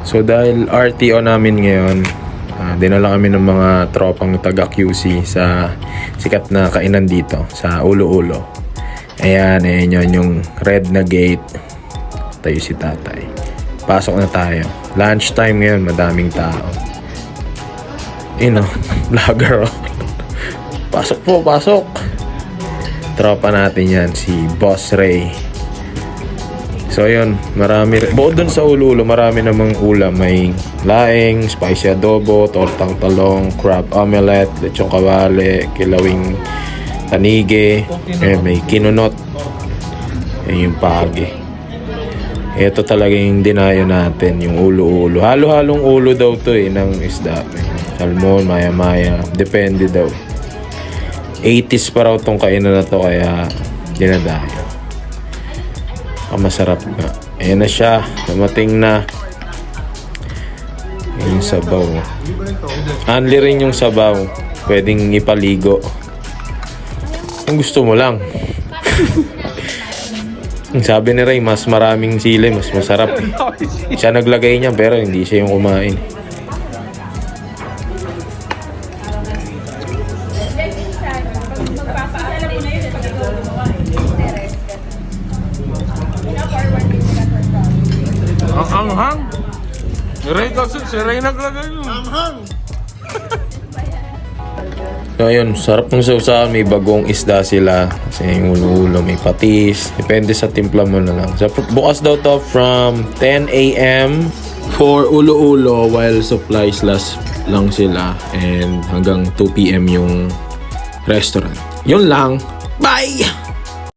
So dahil RTO namin ngayon, dinala kami ng mga tropang taga QC sa sikat na kainan dito sa Ulo-Ulo. Ayan yun yung red na gate. Tayo si tatay. Pasok na tayo. Lunch time ngayon, madaming tao. Vlogger. Pasok po, pasok. Tropa natin yan, si Boss Ray. So yun, marami bukod dun sa Ulo-Ulo, marami namang ulam. May laing, spicy adobo, tortang talong, crab omelette, lechong kawali, kilawing tanige, may kinunot, yung pagi. Ito talaga yung dinayo natin, yung Ulo-Ulo. Halo-halong ulo daw to ng isda. Salmon, maya-maya, depende daw. 80s pa raw tong kainan na to, kaya dinadayo. Masarap nga. Ayan na siya. Dumating na. Yung sabaw. Only rin yung sabaw. Pwedeng ipaligo. Kung gusto mo lang. Sabi ni Ray, mas maraming sili, mas masarap. Siya naglagay niya, pero hindi siya yung kumain. Ang anghang. Si Ray naglagay yun. Anghang. So ayun, sarap ng sausawan. May bagong isda sila. Kasi yung Ulo-Ulo, may patis. Depende sa timpla mo na lang. So, bukas daw to from 10 a.m. for Ulo-Ulo while supplies last lang sila. And hanggang 2 p.m. yung restaurant. Yun lang. Bye!